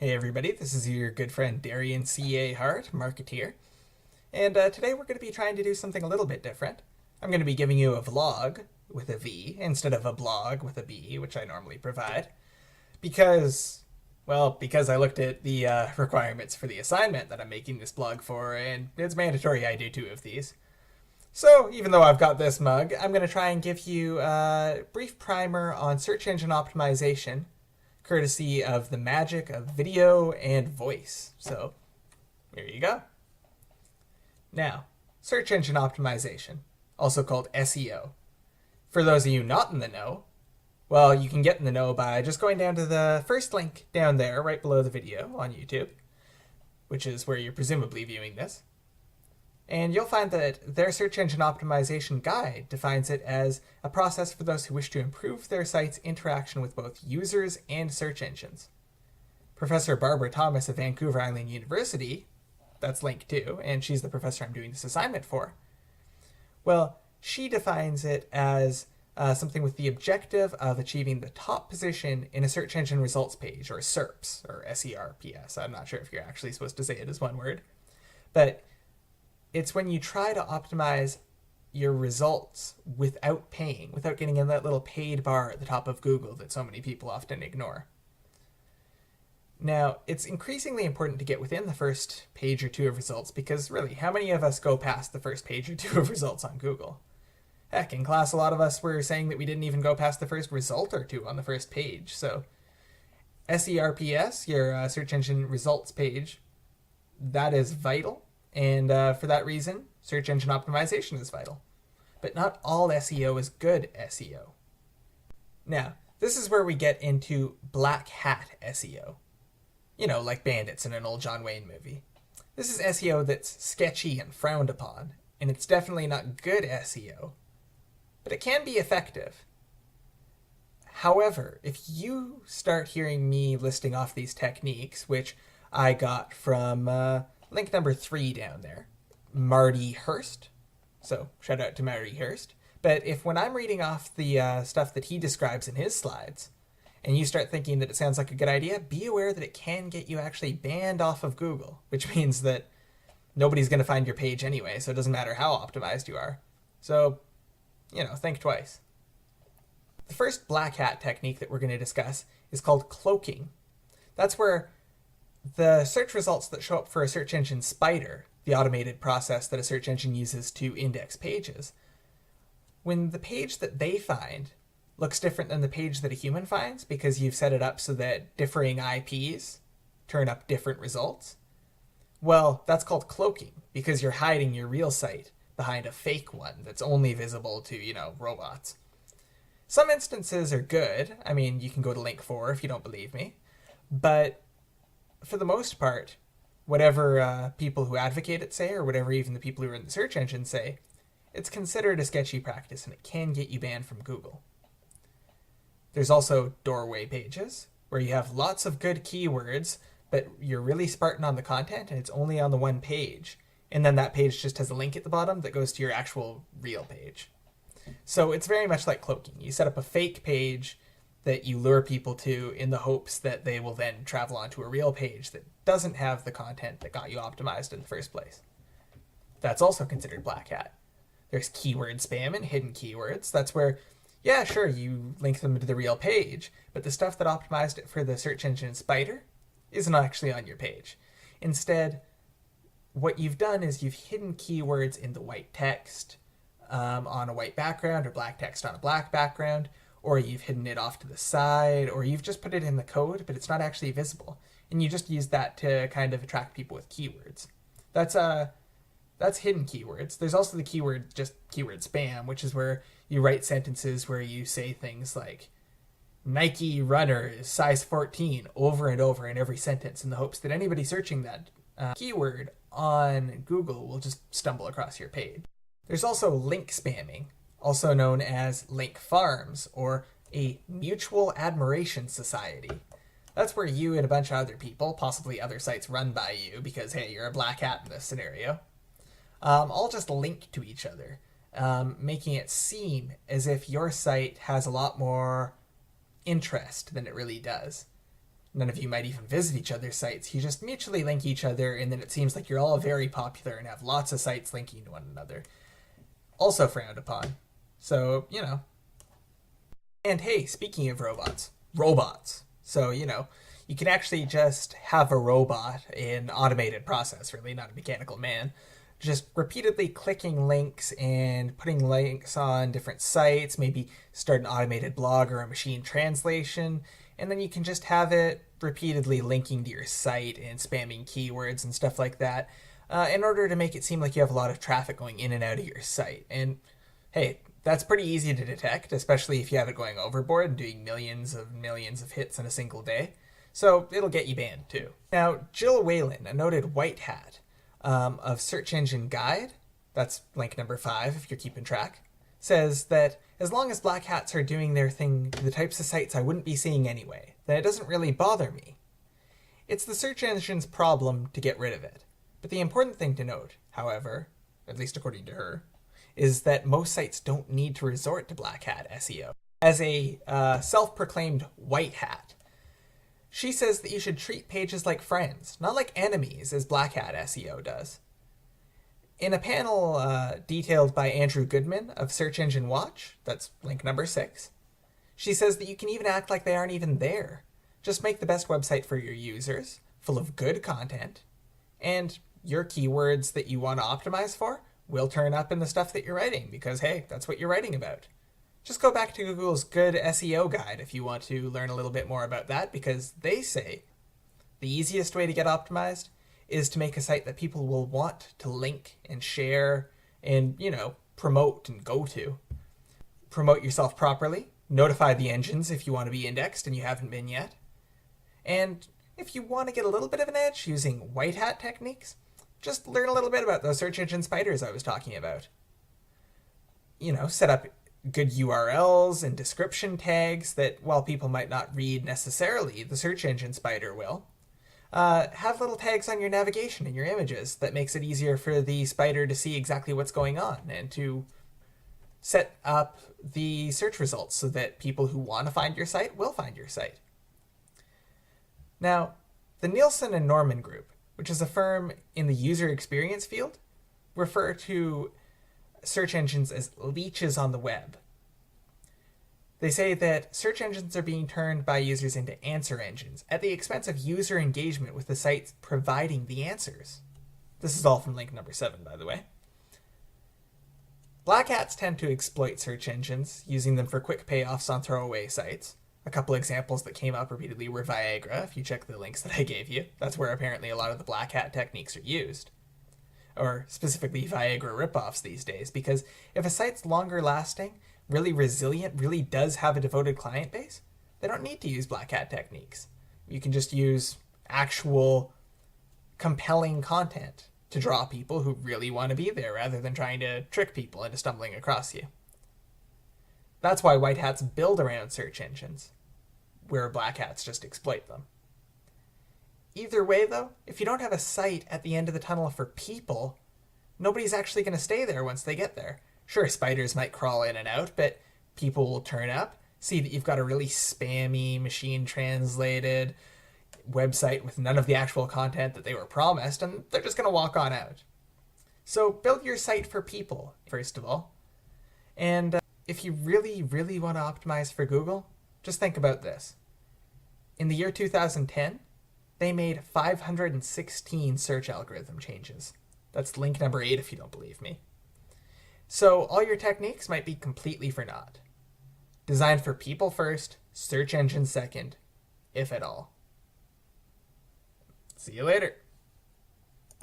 Hey everybody, this is your good friend Darian C.A. Hart, marketeer. And today we're going to be trying to do something a little bit different. I'm going to be giving you a vlog with a V instead of a blog with a B, which I normally provide. Because I looked at the requirements for the assignment that I'm making this blog for, and it's mandatory I do 2 of these. So even though I've got this mug, I'm going to try and give you a brief primer on search engine optimization, courtesy of the magic of video and voice. So here you go. Now, search engine optimization, also called SEO. For those of you not in the know, well, you can get in the know by just going down to the first link down there, right below the video on YouTube, which is where you're presumably viewing this. And you'll find that their search engine optimization guide defines it as a process for those who wish to improve their site's interaction with both users and search engines. Professor Barbara Thomas of Vancouver Island University, that's linked too, and she's the professor I'm doing this assignment for, well, she defines it as something with the objective of achieving the top position in a search engine results page, or SERPs, or SERPS. I'm not sure if you're actually supposed to say it as one word. But it's when you try to optimize your results without paying, without getting in that little paid bar at the top of Google that so many people often ignore. Now, it's increasingly important to get within the first page or 2 of results because really, how many of us go past the first page or 2 of results on Google? Heck, in class, a lot of us were saying that we didn't even go past the first result or 2 on the first page. So SERPS, your search engine results page, that is vital. And for that reason, search engine optimization is vital. But not all SEO is good SEO. Now, this is where we get into black hat SEO. You know, like bandits in an old John Wayne movie. This is SEO that's sketchy and frowned upon, and it's definitely not good SEO. But it can be effective. However, if you start hearing me listing off these techniques, which I got from link number 3 down there, Marty Hurst. So shout out to Marty Hurst. But if when I'm reading off the stuff that he describes in his slides, and you start thinking that it sounds like a good idea, be aware that it can get you actually banned off of Google, which means that nobody's going to find your page anyway, so it doesn't matter how optimized you are. So, think twice. The first black hat technique that we're going to discuss is called cloaking. That's where the search results that show up for a search engine spider, the automated process that a search engine uses to index pages, when the page that they find looks different than the page that a human finds because you've set it up so that differing IPs turn up different results, well, that's called cloaking because you're hiding your real site behind a fake one that's only visible to, robots. Some instances are good. I mean, you can go to link 4 if you don't believe me. But for the most part, whatever people who advocate it say, or whatever even the people who are in the search engine say, it's considered a sketchy practice and it can get you banned from Google. There's also doorway pages, where you have lots of good keywords, but you're really Spartan on the content and it's only on the one page. And then that page just has a link at the bottom that goes to your actual real page. So it's very much like cloaking. You set up a fake page that you lure people to in the hopes that they will then travel onto a real page that doesn't have the content that got you optimized in the first place. That's also considered black hat. There's keyword spam and hidden keywords. That's where, yeah, sure, you link them to the real page, but the stuff that optimized it for the search engine spider isn't actually on your page. Instead, what you've done is you've hidden keywords in the white text on a white background, or black text on a black background, or you've hidden it off to the side, or you've just put it in the code, but it's not actually visible. And you just use that to kind of attract people with keywords. That's hidden keywords. There's also the keyword spam, which is where you write sentences where you say things like Nike runner is size 14 over and over in every sentence in the hopes that anybody searching that keyword on Google will just stumble across your page. There's also link spamming, also known as link farms, or a mutual admiration society. That's where you and a bunch of other people, possibly other sites run by you because, hey, you're a black hat in this scenario, all just link to each other, making it seem as if your site has a lot more interest than it really does. None of you might even visit each other's sites. You just mutually link each other, and then it seems like you're all very popular and have lots of sites linking to one another. Also frowned upon. So, And hey, speaking of robots. So, you can actually just have a robot, an automated process, really, not a mechanical man, just repeatedly clicking links and putting links on different sites, maybe start an automated blog or a machine translation, and then you can just have it repeatedly linking to your site and spamming keywords and stuff like that in order to make it seem like you have a lot of traffic going in and out of your site. And hey, that's pretty easy to detect, especially if you have it going overboard and doing millions of hits in a single day. So it'll get you banned too. Now, Jill Whalen, a noted white hat of Search Engine Guide, that's link number 5 if you're keeping track, says that as long as black hats are doing their thing to the types of sites I wouldn't be seeing anyway, then it doesn't really bother me. It's the search engine's problem to get rid of it. But the important thing to note, however, at least according to her, is that most sites don't need to resort to black hat SEO. As a self-proclaimed white hat, she says that you should treat pages like friends, not like enemies, as black hat SEO does. In a panel detailed by Andrew Goodman of Search Engine Watch, that's link number 6, she says that you can even act like they aren't even there. Just make the best website for your users, full of good content, and your keywords that you want to optimize for will turn up in the stuff that you're writing, because hey, that's what you're writing about. Just go back to Google's Good SEO Guide if you want to learn a little bit more about that, because they say the easiest way to get optimized is to make a site that people will want to link and share and, promote and go to. Promote yourself properly, notify the engines if you want to be indexed and you haven't been yet. And if you want to get a little bit of an edge using white hat techniques, just learn a little bit about those search engine spiders I was talking about. Set up good URLs and description tags that, while people might not read necessarily, the search engine spider will. Have little tags on your navigation and your images that makes it easier for the spider to see exactly what's going on and to set up the search results so that people who want to find your site will find your site. Now, the Nielsen and Norman Group, which is a firm in the user experience field, refer to search engines as leeches on the web. They say that search engines are being turned by users into answer engines at the expense of user engagement with the sites providing the answers. This is all from link number 7, by the way. Black hats tend to exploit search engines, using them for quick payoffs on throwaway sites. A couple examples that came up repeatedly were Viagra, if you check the links that I gave you. That's where apparently a lot of the black hat techniques are used. Or specifically Viagra ripoffs these days, because if a site's longer lasting, really resilient, really does have a devoted client base, they don't need to use black hat techniques. You can just use actual compelling content to draw people who really want to be there rather than trying to trick people into stumbling across you. That's why white hats build around search engines, where black hats just exploit them. Either way, though, if you don't have a site at the end of the tunnel for people, nobody's actually going to stay there once they get there. Sure, spiders might crawl in and out, but people will turn up, see that you've got a really spammy, machine-translated website with none of the actual content that they were promised, and they're just going to walk on out. So build your site for people, first of all. And if you really, really want to optimize for Google, just think about this. In the year 2010, they made 516 search algorithm changes. That's link number 8 if you don't believe me. So all your techniques might be completely for naught. Designed for people first, search engine second, if at all. See you later.